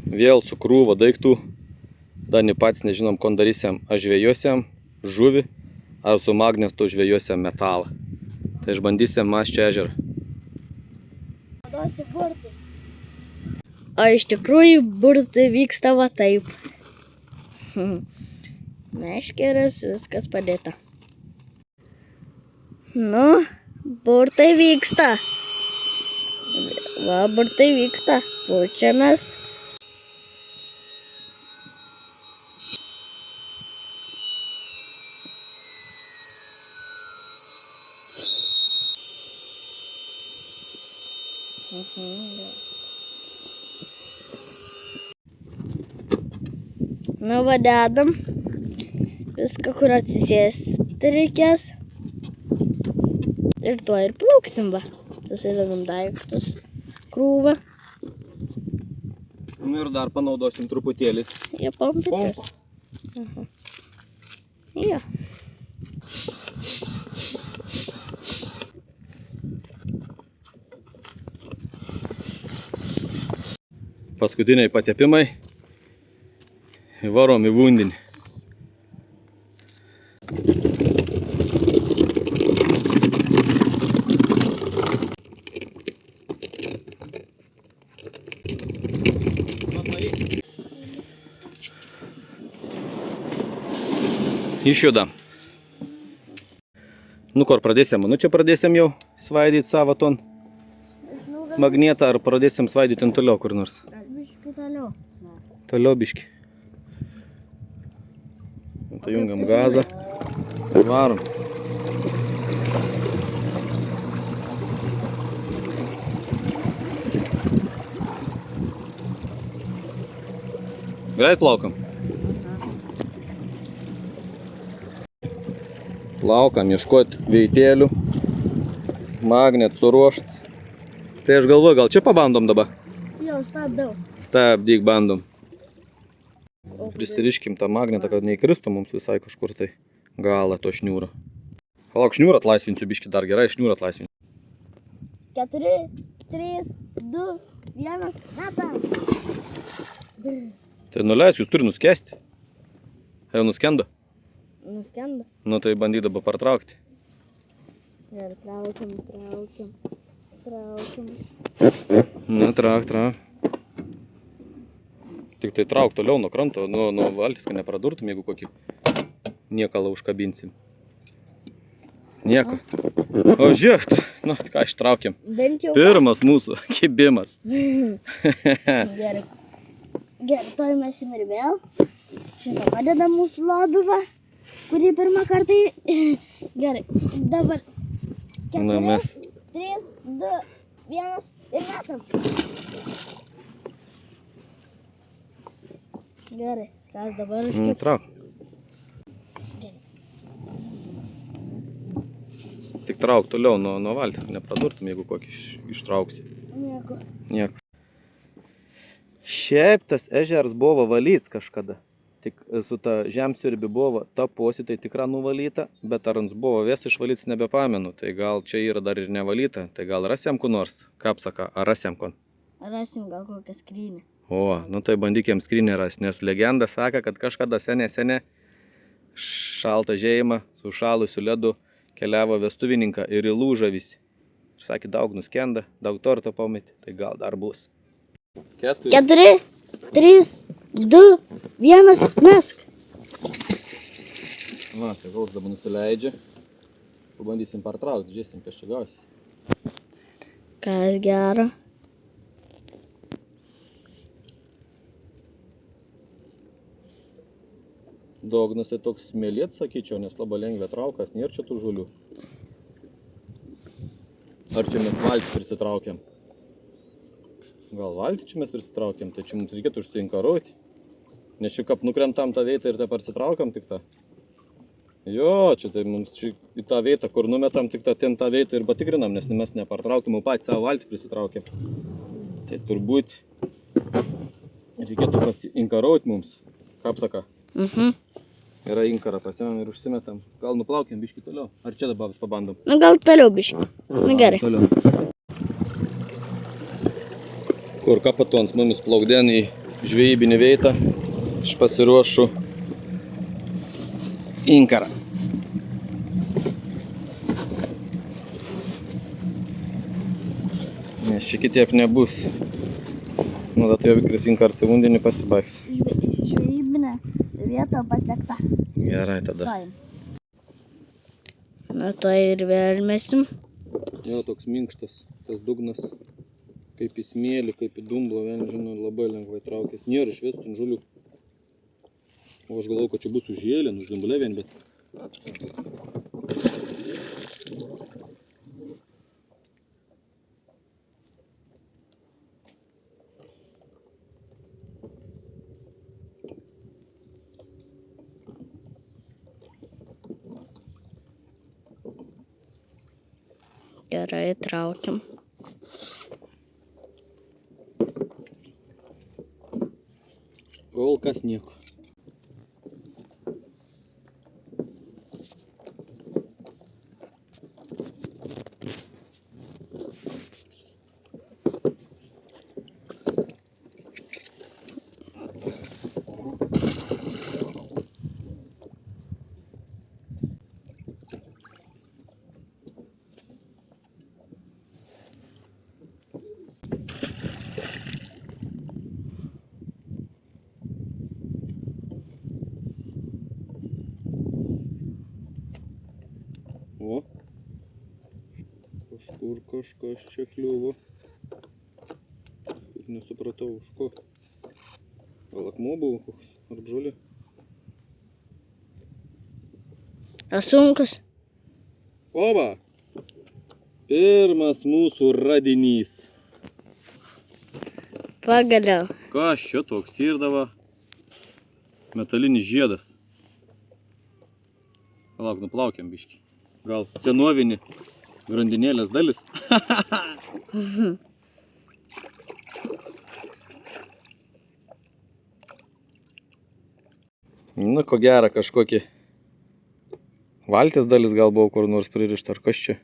Vėl su krūva daiktų. Dar ne pats nežinom, ko darysim. Ar žvejosiam žuvį, ar su magnetu žvejosiam metalą. Tai išbandysim Maščio ežerą. Naudosi burtus. O iš tikrųjų burtai vyksta va taip. Meškeres, viskas padėta. Nu, burtai vyksta. Va, burtai vyksta. Pučiamės. Nu, va, dedam viską, kur atsisėsti reikės. Ir tuo ir plauksim, va. Susidedam daiktus, krūvą. Nu ir dar panaudosim truputėlį. Jie pompytis. Jo. Paskutiniai patepimai. Įvarom į vandenį. Išjudam. Nu, kur pradėsim? Nu, čia pradėsim jau svaidyti savo ton magnetą, ar pradėsim svaidyti toliau kur nors? Biški toliau. Toliau biški. Tai jungiam gazą ir varom. Greit plaukam. Plaukam, ieškoti veitėlių. Magnet suruošts. Tai aš galvoju, gal čia pabandom dabar? Jau, stabdau. Stabdyk, bandom. Prisiriškim tą magnetą, kad neįkristų mums visai kažkur tai galą to šniūro. Palauk, šniūrą atlaisvinsiu biškį dar gerai, šniūrą atlaisvinsiu. 4, 3, 2, 1, metam. Tai nuleis, jūs turi nuskesti. Jau nuskendo? Nuskendo. Nu tai bandyk dabar partraukti. Ir traukiam. Nu, trauk. Tik tai trauk toliau nuo kranto, nuo valtis, kad nepradurtum, jeigu kokį niekalą užkabinsim. Nieko. O žiūrėk, nu, ką ištraukiam. Pirmas mūsų kibimas. Gerai, toj mes ir vėl. Šitą padeda mūsų lobivą, kurį pirmą kartą. Gerai, dabar 4, 3, 2, 1 ir metam. Gerai, kas dabar užkips? Trauk. Tik trauk toliau nuo valtis, kad nepradurtum, jeigu kokį ištrauksi. Nieko. Šiaip tas ežeras buvo valyts kažkada. Tik su ta žemsiurbi buvo ta posėtai tikra nuvalyta, bet ar jis buvo vis išvalyts nebepamenu. Tai gal čia yra dar ir nevalyta. Tai gal rasiam ku nors, kapsaką, ar rasiam kon? Rasim gal kokią skrynę. O, nu tai bandykim skrynę rasti, nes legenda sako, kad kažkada sene šaltą žiemą su šalusiu ledu keliavo vestuvininką ir įlūžo visi. Ir sakė, daug nuskenda, daug torto pamatė, tai gal dar bus. 4, 3, 2, 1, mesk. Va, tai gaus dabar nusileidžia. Pabandysim partraukti, žiūrėsim, kas čia gausi. Kas gero? Dognas tai toks smėlėt, sakyčiau, nes labai lengvai traukas, nėra čia tų žulių. Ar čia mes valtį prisitraukiam? Gal valtį čia mes prisitraukiam, tai čia mums reikėtų užsiinkaruoti. Nes čia kap nukrentam tą veitą ir tą parsitraukiam tik tą. Jo, čia tai mums čia į tą veitą, kur numetam tik ten tą veitą ir patikrinam, nes mes nepartraukiam, o patys savo valtį prisitraukiam. Tai turbūt reikėtų pasiinkaruoti mums, kapsaką. Yra inkara, pasimam ir užsimetam. Gal nuplaukiam biškį toliau. Ar čia dabar vis pabandom? Nu gal toliau biškį. Nu gerai. Toliau. Kur kapatons mumis plaukdien į žvejybinį veitą. Aš pasiruošu inkarą. Nes čia kitaip nebus. Nu, tai jau vikris inkars į vandenį pasibaigs. Žvejybinė vieta pasiekta. Gerai tada. Stojam. Na tai ir vėl mesim. Jo, toks minkštas, tas dugnas. Kaip į smėlį, kaip į dumblą, vien žinau, labai lengvai traukės. Nėra išvis ten žulių. O aš galvoju, kad čia bus užėlė, už dumblė vien, bet... Gerai, traukiam. Kol kas nieko. O, kažkur kažkas čia kliuvo. Nesupratau, už ko. Gal akmuo buvo koks, ar žolė? Ar sunkus? Oba! Pirmas mūsų radinys. Pagaliau. Kas čia toks irdavo? Metalinis žiedas. Palauk, nuplaukiam biškį. Gal senovinį grandinėlės dalis. Nu, ko gera, kažkokį valties dalis gal buvo kur nors pririšta, ar kas čia.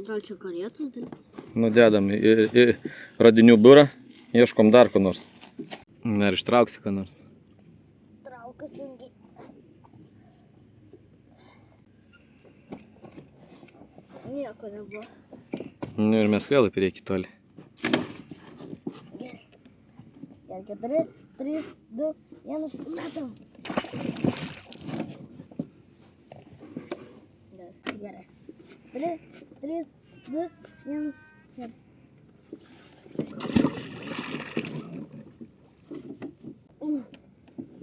Gal čia karietos dalis? Nu, dedam į radinių biurą, ieškom dar ko nors. Ar ištrauksi ką nors? Traukas sunkiai. Nieko nebuvo. Nu ir mes vėl į priekį toli. Gerai. Gerai, 4, 3, 2, 1, metam. Gerai. 3, 3, 2, 1, metam.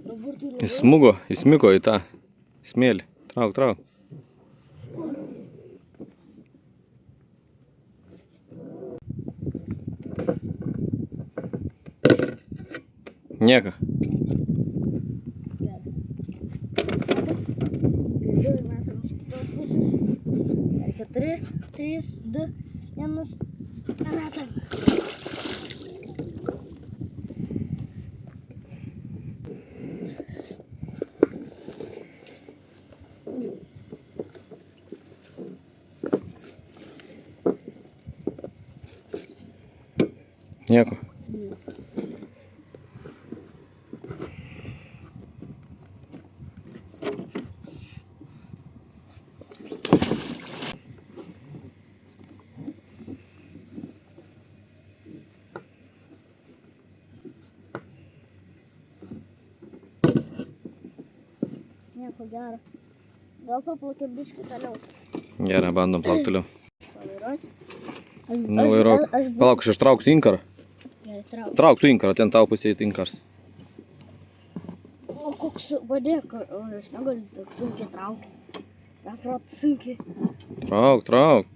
Dabar tai labai... Įsmigo į tą smėlį. Trauk, trauk. Nieko. Grįžiu ir metam iš kitos pusės. 4, 3, 2, 1, metam. Nieko. Nieko gero. Gal paplaukiam biškį toliau. Gerai, bandom plaukti toliau. Pavairuosi. Nu, vairuok. Palauk, aš ištrauksiu inkarą. Gerai, trauk. Trauk tu inkarą, ten tau pusėje inkars. O koks padėk, aš negaliu tak sunkiai traukti. Beprot sunkiai. Trauk, trauk.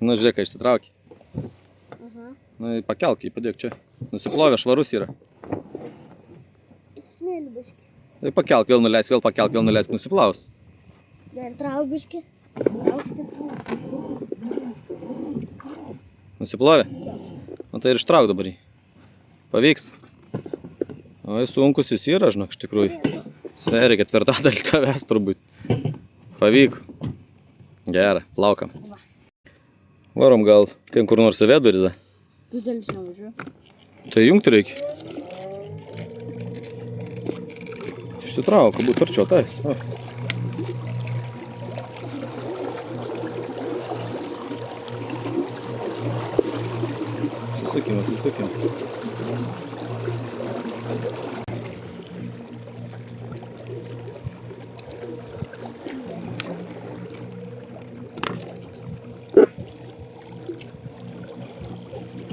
Nu, žiūrėk, išsitraukį. Nu, pakelk jį, padėk čia. Nusiplovė, švarus yra. Smėlį biškį. Tai pakelk, vėl nuleisk, vėl pakelk, vėl nuleisk, nusiplaus. Gerai, trauk biškį. Trauk stipriai. Nusiplovė? Nu, tai ir ištrauk dabar jį. Pavyks. Oi, sunkus jis yra, žinok, iš tikrųjų. Sveria, ketvirtadalį tavęs turbūt. Pavyko. Gerai, plaukam. Varom gal ten kur nors į vedurį, da. Didelis nevažiuoju. Tai jungti reikia. Išsitrauka, būt arčiau tais. Susukime.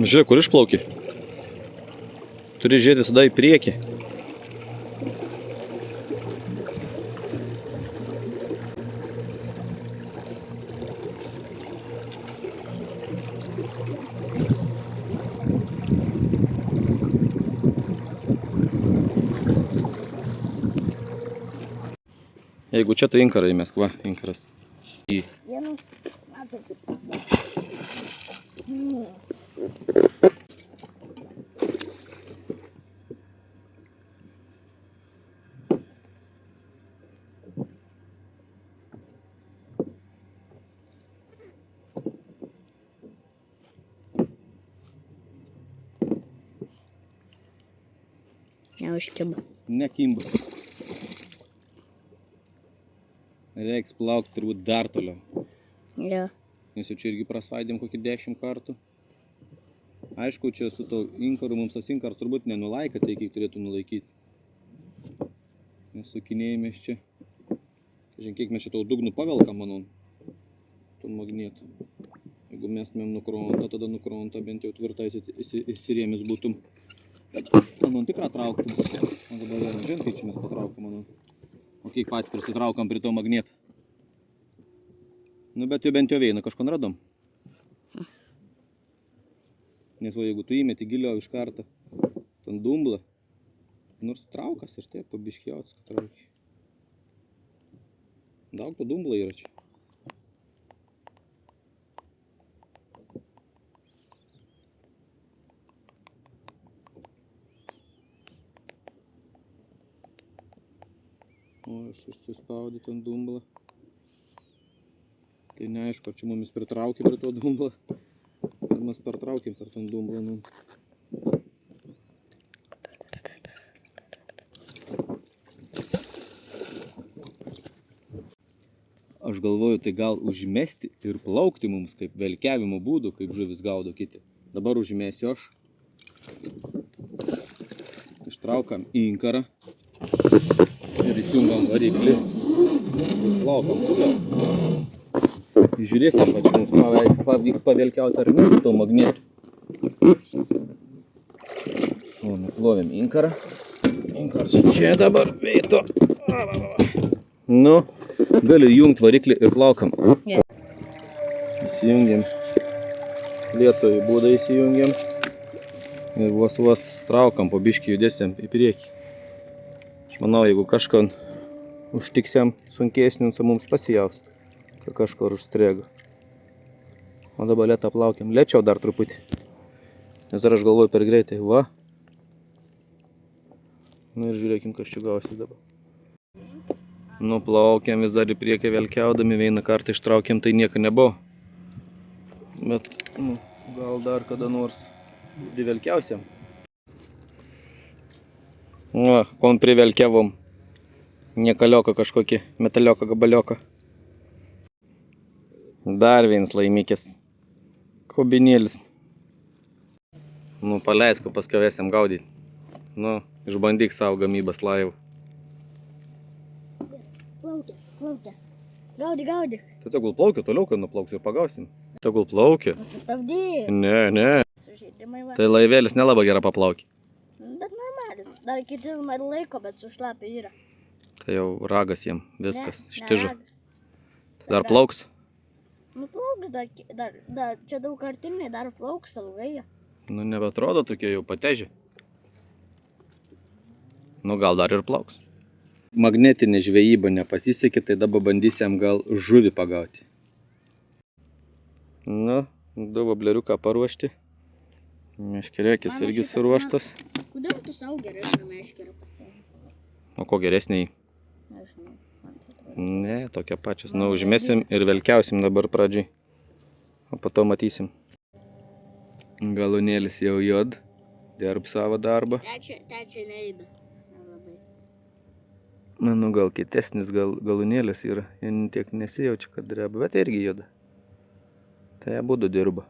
Žiūrėk, kur išplauki. Turi žiūrėti visada į priekį. Jeigu čia, tai inkarą įmesk, va, inkaras. Vienas, matot. Neužkiba. Nekimba. Reiks plaukti turbūt dar toliau. Jo. Nes jau čia irgi prasvaidėm kokį 10 kartų. Aišku, čia su to inkaru mums tas inkaras turbūt nenulaika, tai kiek turėtų nulaikyti. Nes sukinėjomės čia. Žiūrėk, kiek mes čia tau dugnų pavelkam, manau. Tų magnetų. Jeigu mestumėm nukrontą, tada nukrontą bent jau tvirtai įsirėmis būtum. Manau, tikrą trauktum. O dabar vėl žiūrėk, kaip čia mes patraukom, manau. O kiek patys prisitraukam prie to magnetą. Nu, bet jau bent jau veiną kažko radom. Nes va, jeigu tu įmeti giliau iš karto ten dumblą, nors traukas ir taip pabiškiauts, kad trauki. Daug to dumbla yra čia. O, aš susispaudė ten dumblą. Tai neaišku, ar čia mumis pritraukė prie to dumblą. Ar mes pertraukėm per ten dumblą. Nu. Aš galvoju, tai gal užmesti ir plaukti mums kaip velkiavimo būdų, kaip žuvis gaudo kiti. Dabar užmesiu aš. Ištraukam inkarą. Ir įsijungam variklį. Plaukam toliau. Žiūrėsim, kad čia mums pavyks pavelkiauti ar ne su to magnetu. O, nuplovėm inkarą. Inkaras čia dabar veito. Nu, galiu jungti variklį ir plaukam. Įsijungiam. Lietuvių būdą įsijungiam. Ir vos traukam, po biškį judėsim į priekį. Aš manau, jeigu kažką užtiksiam sunkesnių, mums pasijaus. Kažkur užstrėga. O dabar lėtą plaukiam. Lėčiau dar truputį. Nes dar aš galvoju per greitai. Va. Nu ir žiūrėkim, kas čia gausis dabar. Nu, plaukiam vis dar į priekį velkiaudami. Vieną kartą ištraukiam, tai nieko nebuvo. Bet, nu, gal dar kada nors divelkiausiam. Va, kon privelkiavom. Niekalioką kažkokį metalioką gabalioką. Dar vienas laimikis. Kobinėlis. Nu, paleisk, paskui vėsiam gaudyti. Nu, išbandyk savo gamybas laivų. Plaukia. Gaudyk. Tai tegul plaukia toliau, kai nuplauksiu ir pagausim. Tegul plaukia. Susistabdyk. Ne. Sužeidimai va. Tai laivėlis nelabai gerai paplaukia. Bet normaliai. Dar kiti laiko, bet sušlapia yra. Tai jau ragas jiem. Viskas. Ne, Štižo. ragas. Dar plauks? Nu plauks, dar čia daug artimai, dar plauks ilgai. Nu, nebeatrodo tokie jau patežė. Nu, gal dar ir plauks. Magnetinė žvejyba nepasisekė, tai dabar bandysim gal žuvį pagauti. Nu, du vobleriuką paruošti. Meškerėkis irgi suruoštas. Kodėl tu savo gerai, meškerą pasiėmė. O ko geresniai? Nežinau, man tai atrodo. Ne, tokia pačios. Na, užmesim ir velkiausim dabar pradžiai. O po to matysim. Galūnėlis jau jod. Dirb savo darbą. Tečia neįda. Nelabai. Nu, gal kietesnis galūnėlis yra. Jie tiek nesijaučia, kad dreba, bet irgi joda. Tai abudu dirba.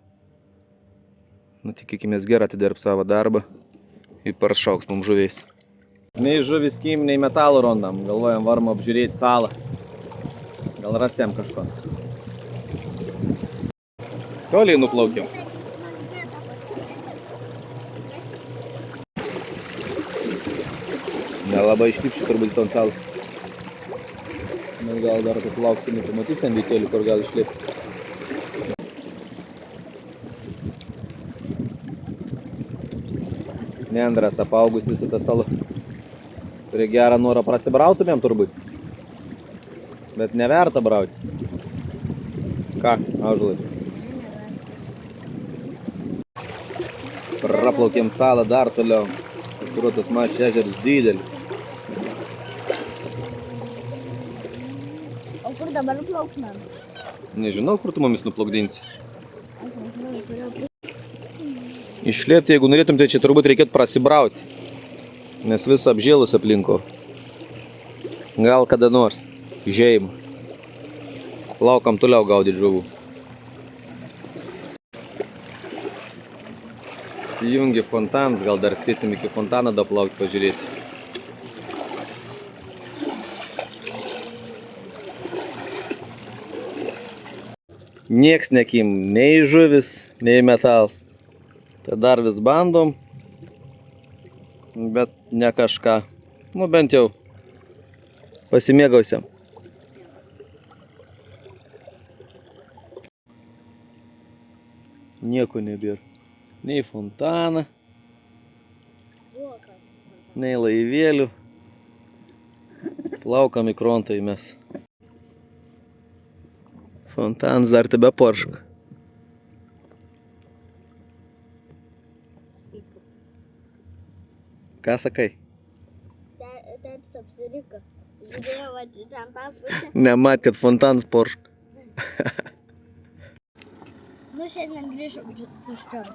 Nu, tikėkimės gerą atidirb savo darbą. Ir paršauks mums žuviais. Nei žuvis kim, nei metalų rondam. Galvojam, varom apžiūrėti salą. Gal rasėm kažko. Toliai nuplaukiam. Nelabai išlipšiu turbūt ton salą. Bet gal dar paplauksim ir pamatysim vitėlį, kur gal išlipti. Neandras apaugus visą tą salą. Turi gerą norą prasibrautumėm turbūt. Bet neverta brauti. Ką, ąžuolai? Praplaukėm salą dar toliau. Pasirodo, tas mažas ežeras didelis. O kur dabar plauktumėm? Nežinau, kur tu mumis nuplaukdinsi. Išlėpti, jeigu norėtum, tai čia turbūt reikėtų prasibrauti. Nes visą apžėlus aplinko. Gal kada nors. Žėjimą. Laukam toliau gaudyti žuvų. Įsijungi fontanas, gal dar spėsim iki fontano daplaukti pažiūrėti. Nieks nekim, nei žuvis, nei metalas. Tai dar vis bandom, bet ne kažką. Nu bent jau pasimėgausiam. Nieko nebėra. Nei fontaną, nei laivėlių. Plaukam į krontą į mes. Fontanas dar tebe porška. Ką sakai? Tėtis apsiriko. Žiūrėjau, va, ten tą pusę. Nemat, kad fontanas porška. Nu, šiandien grįžom tuščiom.